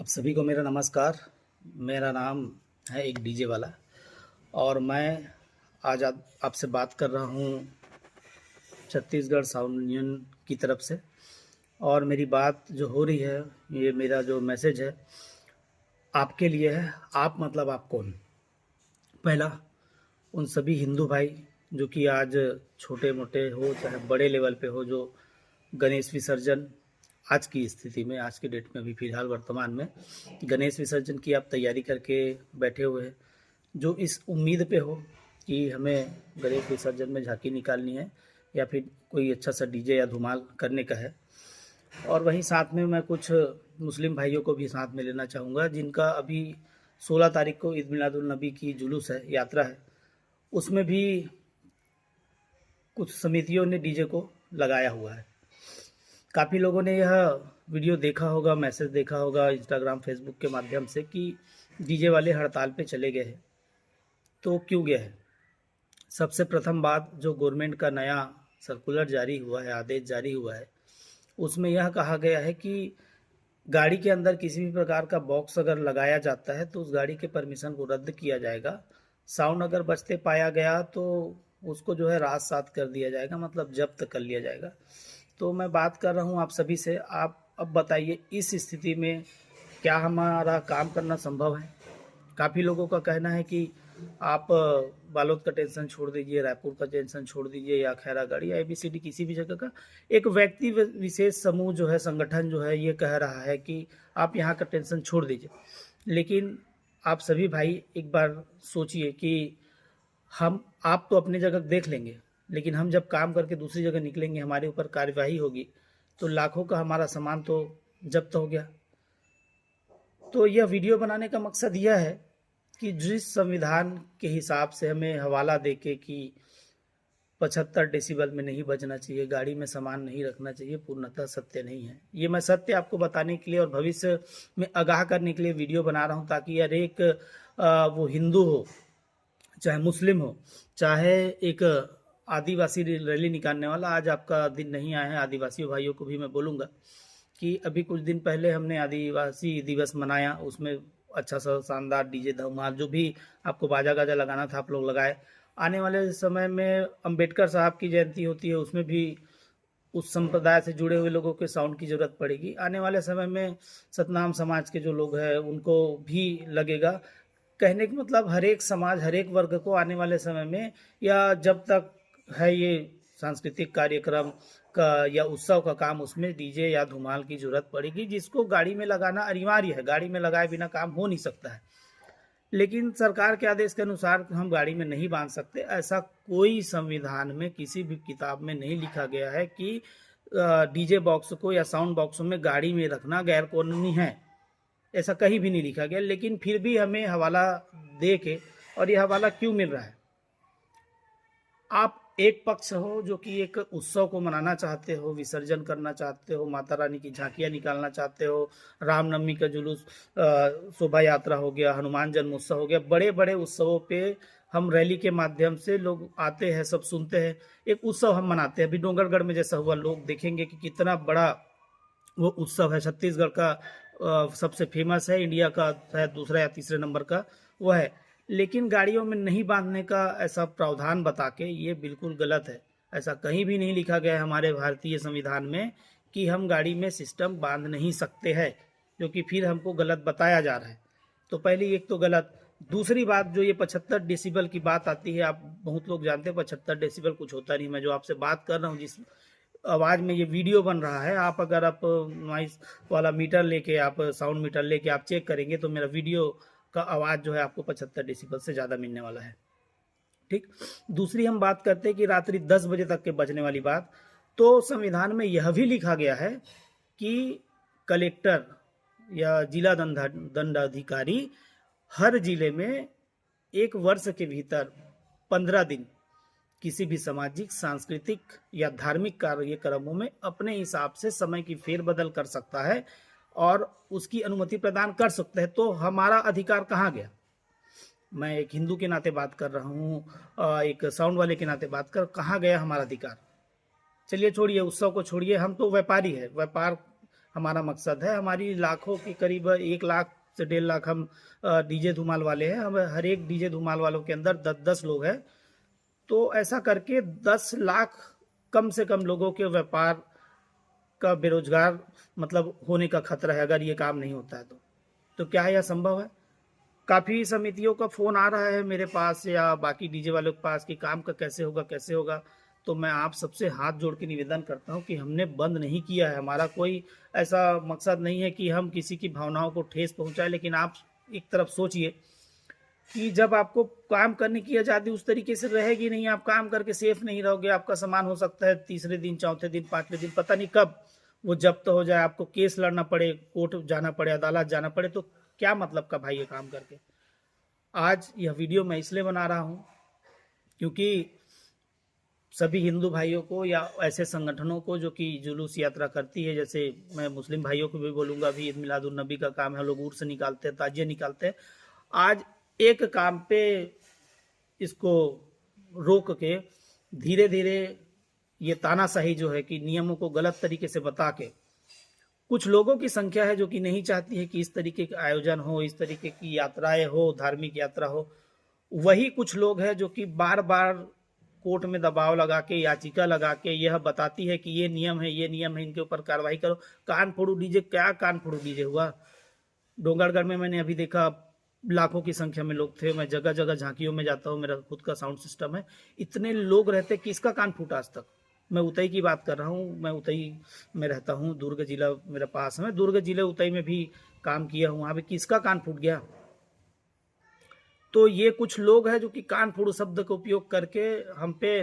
आप सभी को मेरा नमस्कार। मेरा नाम है एक डीजे वाला और मैं आज आपसे बात कर रहा हूँ छत्तीसगढ़ साउंड यूनियन की तरफ से। और मेरी बात जो हो रही है, ये मेरा जो मैसेज है आपके लिए है। आप मतलब आप कौन? पहला, उन सभी हिंदू भाई जो कि आज छोटे मोटे हो चाहे बड़े लेवल पे हो, जो गणेश विसर्जन आज की स्थिति में, आज की डेट में भी फिलहाल वर्तमान में गणेश विसर्जन की आप तैयारी करके बैठे हुए हैं, जो इस उम्मीद पे हो कि हमें गणेश विसर्जन में झांकी निकालनी है या फिर कोई अच्छा सा डीजे या धमाल करने का है। और वहीं साथ में मैं कुछ मुस्लिम भाइयों को भी साथ में लेना चाहूँगा, जिनका अभी 16 तारीख को ईद मिलादुल नबी की जुलूस है, यात्रा है। उसमें भी कुछ समितियों ने डीजे को लगाया हुआ है। काफ़ी लोगों ने यह वीडियो देखा होगा, मैसेज देखा होगा इंस्टाग्राम फेसबुक के माध्यम से कि डीजे वाले हड़ताल पे चले गए हैं। तो क्यों गए हैं? सबसे प्रथम बात, जो गवर्नमेंट का नया सर्कुलर जारी हुआ है, आदेश जारी हुआ है, उसमें यह कहा गया है कि गाड़ी के अंदर किसी भी प्रकार का बॉक्स अगर लगाया जाता है तो उस गाड़ी के परमिशन को रद्द किया जाएगा। साउंड अगर बजते पाया गया तो उसको जो है रात सात कर दिया जाएगा, मतलब जब्त कर लिया जाएगा। तो मैं बात कर रहा हूँ आप सभी से। आप अब बताइए, इस स्थिति में क्या हमारा काम करना संभव है? काफ़ी लोगों का कहना है कि आप बालोद का टेंशन छोड़ दीजिए, रायपुर का टेंशन छोड़ दीजिए, या खैरागढ़ या ABCD किसी भी जगह का एक व्यक्ति विशेष समूह जो है, संगठन जो है, ये कह रहा है कि आप यहाँ का टेंशन छोड़ दीजिए। लेकिन आप सभी भाई एक बार सोचिए कि आप तो अपनी जगह देख लेंगे, लेकिन हम जब काम करके दूसरी जगह निकलेंगे, हमारे ऊपर कार्यवाही होगी, तो लाखों का हमारा सामान तो जब्त हो गया। तो यह वीडियो बनाने का मकसद यह है कि जिस संविधान के हिसाब से हमें हवाला देके कि 75 डेसिबल में नहीं बजना चाहिए, गाड़ी में सामान नहीं रखना चाहिए, पूर्णतः सत्य नहीं है। ये मैं सत्य आपको बताने के लिए और भविष्य में आगाह करने के लिए वीडियो बना रहा हूँ, ताकि हर एक वो हिंदू हो चाहे मुस्लिम हो चाहे एक आदिवासी रैली निकालने वाला, आज आपका दिन नहीं आया है। आदिवासी भाइयों को भी मैं बोलूँगा कि अभी कुछ दिन पहले हमने आदिवासी दिवस मनाया, उसमें अच्छा सा शानदार डीजे धमाल जो भी आपको बाजा गाजा लगाना था आप लोग लगाए। आने वाले समय में अंबेडकर साहब की जयंती होती है, उसमें भी उस संप्रदाय से जुड़े हुए लोगों के साउंड की ज़रूरत पड़ेगी। आने वाले समय में सतनाम समाज के जो लोग हैं उनको भी लगेगा। कहने का मतलब हर एक समाज, हर एक वर्ग को आने वाले समय में, या जब तक है ये सांस्कृतिक कार्यक्रम का या उत्सव का काम, उसमें डीजे या धमाल की जरूरत पड़ेगी, जिसको गाड़ी में लगाना अनिवार्य है। गाड़ी में लगाए बिना काम हो नहीं सकता है। लेकिन सरकार के आदेश के अनुसार हम गाड़ी में नहीं बांध सकते। ऐसा कोई संविधान में किसी भी किताब में नहीं लिखा गया है कि डीजे बॉक्स को या साउंड बॉक्स में गाड़ी में रखना गैर कानूनी है। ऐसा कहीं भी नहीं लिखा गया, लेकिन फिर भी हमें हवाला दे के, और ये हवाला क्यों मिल रहा है? आप एक पक्ष हो जो कि एक उत्सव को मनाना चाहते हो, विसर्जन करना चाहते हो, माता रानी की झांकियाँ निकालना चाहते हो, रामनवमी का जुलूस, शोभा यात्रा हो गया, हनुमान जन्मोत्सव हो गया, बड़े बड़े उत्सवों पे हम रैली के माध्यम से लोग आते हैं, सब सुनते हैं, एक उत्सव हम मनाते हैं। अभी डोंगरगढ़ में जैसा हुआ, लोग देखेंगे कि कितना बड़ा वो उत्सव है। छत्तीसगढ़ का सबसे फेमस है, इंडिया का शायद दूसरा या तीसरे नंबर का वो है। लेकिन गाड़ियों में नहीं बांधने का ऐसा प्रावधान बता के, ये बिल्कुल गलत है। ऐसा कहीं भी नहीं लिखा गया है हमारे भारतीय संविधान में कि हम गाड़ी में सिस्टम बांध नहीं सकते हैं, जो कि फिर हमको गलत बताया जा रहा है। तो पहली एक तो गलत। दूसरी बात, जो ये 75 डेसिबल की बात आती है, आप बहुत लोग जानते हैं 75 डेसिबल कुछ होता नहीं। मैं जो आपसे बात कर रहा हूँ, जिस आवाज़ में ये वीडियो बन रहा है, आप अगर आप नॉइस वाला मीटर लेके, आप साउंड मीटर लेके आप चेक करेंगे तो मेरा वीडियो का आवाज़ जो है आपको 75 डेसिबल से ज़्यादा मिलने वाला है। ठीक। दूसरी हम बात करते हैं कि रात्रि 10 बजे तक के बजने वाली बात। तो संविधान में यह भी लिखा गया है कि कलेक्टर या जिला दंडाधिकारी हर जिले में 1 वर्ष के भीतर 15 दिन किसी भी सामाजिक, सांस्कृतिक या धार्मिक कार्यक्रमों में अपने हिसाब से समय की फेरबदल कर सकता है और उसकी अनुमति प्रदान कर सकते हैं। तो हमारा अधिकार कहाँ गया? मैं एक हिंदू के नाते बात कर रहा हूँ, एक साउंड वाले के नाते बात कर, कहाँ गया हमारा अधिकार? चलिए छोड़िए, उत्सव को छोड़िए, हम तो व्यापारी है, व्यापार हमारा मकसद है। हमारी लाखों की करीब 1 लाख से 1.5 लाख हम डीजे धमाल वाले हैं। हम हर एक डीजे धमाल वालों के अंदर 10-10 लोग हैं। तो ऐसा करके 10 लाख कम से कम लोगों के व्यापार का बेरोजगार मतलब होने का खतरा है अगर ये काम नहीं होता है तो क्या यह संभव है? काफ़ी समितियों का फ़ोन आ रहा है मेरे पास या बाकी डीजे वालों के पास कि काम का कैसे होगा। तो मैं आप सबसे हाथ जोड़ के निवेदन करता हूँ कि हमने बंद नहीं किया है। हमारा कोई ऐसा मकसद नहीं है कि हम किसी की भावनाओं को ठेस पहुँचाएं। लेकिन आप एक तरफ सोचिए कि जब आपको काम करने की आज़ादी उस तरीके से रहेगी नहीं, आप काम करके सेफ नहीं रहोगे, आपका सामान हो सकता है तीसरे दिन, चौथे दिन, 5वें दिन पता नहीं कब वो जब्त हो जाए, आपको केस लड़ना पड़े, कोर्ट जाना पड़े, अदालत जाना पड़े। तो क्या मतलब का भाई ये काम करके। आज यह वीडियो मैं इसलिए बना रहा हूँ क्योंकि सभी हिंदू भाइयों को या ऐसे संगठनों को जो कि जुलूस यात्रा करती है, जैसे मैं मुस्लिम भाइयों को भी बोलूँगा, अभी ईद मिलादुन नबी का काम है, लोग उर्स निकालते हैं, ताजिए निकालते हैं। आज एक काम पे इसको रोक के धीरे धीरे ये तानाशाही जो है कि नियमों को गलत तरीके से बता के कुछ लोगों की संख्या है जो कि नहीं चाहती है कि इस तरीके के आयोजन हो, इस तरीके की यात्राएं हो, धार्मिक यात्रा हो। वही कुछ लोग हैं जो कि बार बार कोर्ट में दबाव लगा के, याचिका लगा के यह बताती है कि ये नियम है, ये नियम है, इनके ऊपर कार्रवाई करो। कान फोड़ू डीजे, क्या कान फोड़ू डीजे हुआ? डोंगरगढ़ में मैंने अभी देखा लाखों की संख्या में लोग थे। मैं जगह जगह झांकियों में जाता हूँ, मेरा खुद का साउंड सिस्टम है, इतने लोग रहते कि इसका कान फूटा आज तक। मैं उतई की बात कर रहा हूँ, मैं उतई में रहता हूँ, दुर्ग जिला मेरे पास है, दुर्ग जिले उतई में भी काम किया हूँ, वहाँ पे किसका कान फूट गया? तो ये कुछ लोग हैं जो कि कान फोड़ू शब्द का उपयोग करके हम पे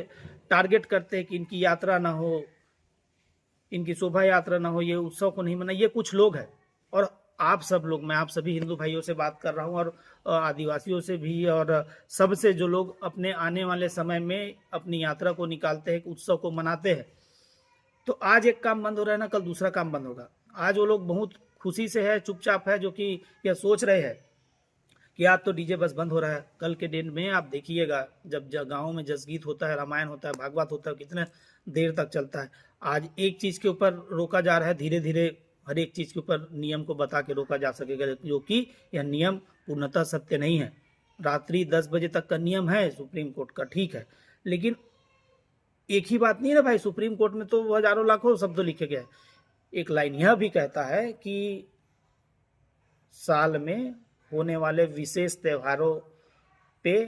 टारगेट करते हैं कि इनकी यात्रा ना हो, इनकी शोभा यात्रा ना हो, ये उत्सव को नहीं मना। ये कुछ लोग हैं। और आप सब लोग, मैं आप सभी हिंदू भाइयों से बात कर रहा हूँ और आदिवासियों से भी और सबसे, जो लोग अपने आने वाले समय में अपनी यात्रा को निकालते हैं, उत्सव को मनाते हैं। तो आज एक काम बंद हो रहा है ना, कल दूसरा काम बंद होगा। आज वो लोग बहुत खुशी से है, चुपचाप है, जो कि यह सोच रहे हैं कि आज तो डीजे बस बंद हो रहा है। कल के दिन में आप देखिएगा जब गाँव में जसगीत होता है, रामायण होता है, भागवत होता है, कितने देर तक चलता है। आज एक चीज़ के ऊपर रोका जा रहा है, धीरे धीरे हर एक चीज़ के ऊपर नियम को बता के रोका जा सकेगा, जो कि यह नियम पूर्णतः सत्य नहीं है। रात्रि 10 बजे तक का नियम है सुप्रीम कोर्ट का, ठीक है, लेकिन एक ही बात नहीं है ना भाई। सुप्रीम कोर्ट में तो हजारों लाखों शब्द लिखे गए हैं। एक लाइन यह भी कहता है कि साल में होने वाले विशेष त्योहारों पे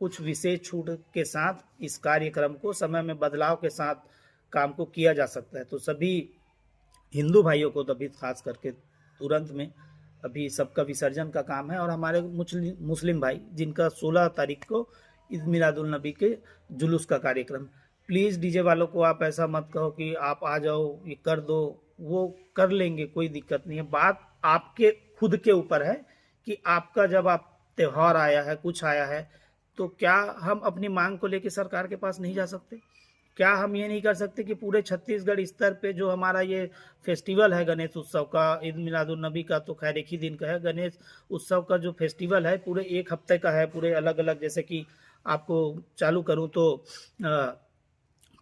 कुछ विशेष छूट के साथ इस कार्यक्रम को समय में बदलाव के साथ काम को किया जा सकता है। तो सभी हिंदू भाइयों को, तभी खास करके तुरंत में अभी सबका विसर्जन का काम है, और हमारे मुस्लिम भाई जिनका 16 तारीख को ईद मिलादुल नबी के जुलूस का कार्यक्रम, प्लीज़ डीजे वालों को आप ऐसा मत कहो कि आप आ जाओ, ये कर दो, वो कर लेंगे, कोई दिक्कत नहीं है। बात आपके खुद के ऊपर है कि आपका जब आप त्यौहार आया है, कुछ आया है, तो क्या हम अपनी मांग को लेकर सरकार के पास नहीं जा सकते? क्या हम ये नहीं कर सकते कि पूरे छत्तीसगढ़ स्तर पे जो हमारा ये फेस्टिवल है गणेश उत्सव का, ईद मिलादुन नबी का तो खैर एक ही दिन का है, गणेश उत्सव का जो फेस्टिवल है पूरे 1 हफ्ते का है, पूरे अलग अलग, जैसे कि आपको चालू करूं तो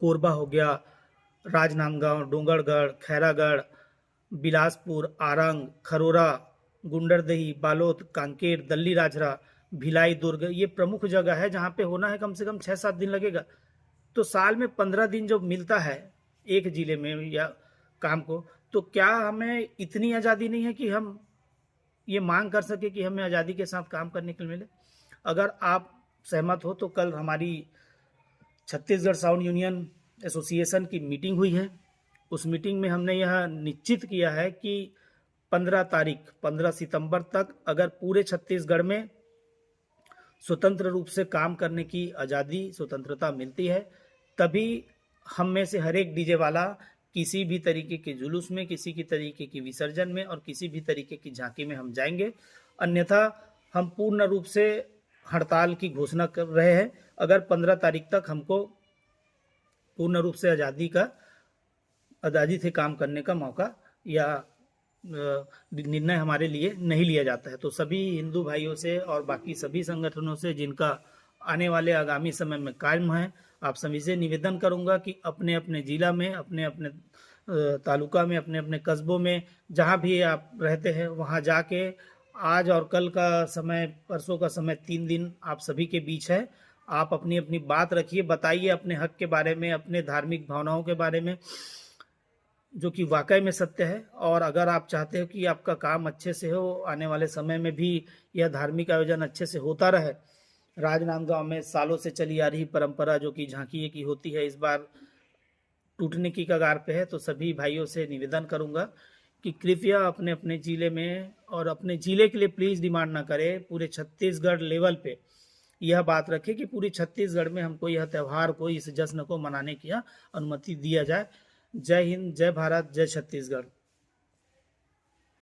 कोरबा हो गया, राजनांदगांव, डोंगरगढ़, खैरागढ़, बिलासपुर, आरंग, खरोरा, गुंडरदेही, बालोद, कांकेर, दल्ली राजरा, भिलाई, दुर्ग, ये प्रमुख जगह है जहाँ पे होना है। कम से कम 6-7 दिन लगेगा। तो साल में 15 दिन जो मिलता है एक जिले में या काम को, तो क्या हमें इतनी आज़ादी नहीं है कि हम ये मांग कर सके कि हमें आज़ादी के साथ काम करने के लिए मिले? अगर आप सहमत हो तो कल हमारी छत्तीसगढ़ साउंड यूनियन एसोसिएशन की मीटिंग हुई है। उस मीटिंग में हमने यह निश्चित किया है कि 15 सितंबर तक अगर पूरे छत्तीसगढ़ में स्वतंत्र रूप से काम करने की आज़ादी, स्वतंत्रता मिलती है, तभी हम में से हर एक डीजे वाला किसी भी तरीके के जुलूस में, किसी की तरीके की विसर्जन में और किसी भी तरीके की झांकी में हम जाएंगे। अन्यथा हम पूर्ण रूप से हड़ताल की घोषणा कर रहे हैं। अगर 15 तारीख तक हमको पूर्ण रूप से आज़ादी से काम करने का मौका या निर्णय हमारे लिए नहीं लिया जाता है, तो सभी हिंदू भाइयों से और बाकी सभी संगठनों से जिनका आने वाले आगामी समय में काम है, आप सभी से निवेदन करूंगा कि अपने अपने जिला में, अपने अपने तालुका में, अपने अपने कस्बों में, जहाँ भी आप रहते हैं वहाँ जाके आज और कल का समय, परसों का समय, 3 दिन आप सभी के बीच है। आप अपनी अपनी बात रखिए, बताइए अपने हक के बारे में, अपने धार्मिक भावनाओं के बारे में, जो कि वाकई में सत्य है। और अगर आप चाहते हो कि आपका काम अच्छे से हो, आने वाले समय में भी यह धार्मिक आयोजन अच्छे से होता रहे, राजनांदगांव में सालों से चली आ रही परंपरा जो कि झांकी की होती है, इस बार टूटने की कगार पे है। तो सभी भाइयों से निवेदन करूंगा कि कृपया अपने अपने ज़िले में, और अपने ज़िले के लिए प्लीज़ डिमांड ना करें, पूरे छत्तीसगढ़ लेवल पे यह बात रखें कि पूरी छत्तीसगढ़ में हमको यह त्यौहार को, इस जश्न को मनाने की अनुमति दिया जाए। जय हिंद, जय भारत, जय छत्तीसगढ़।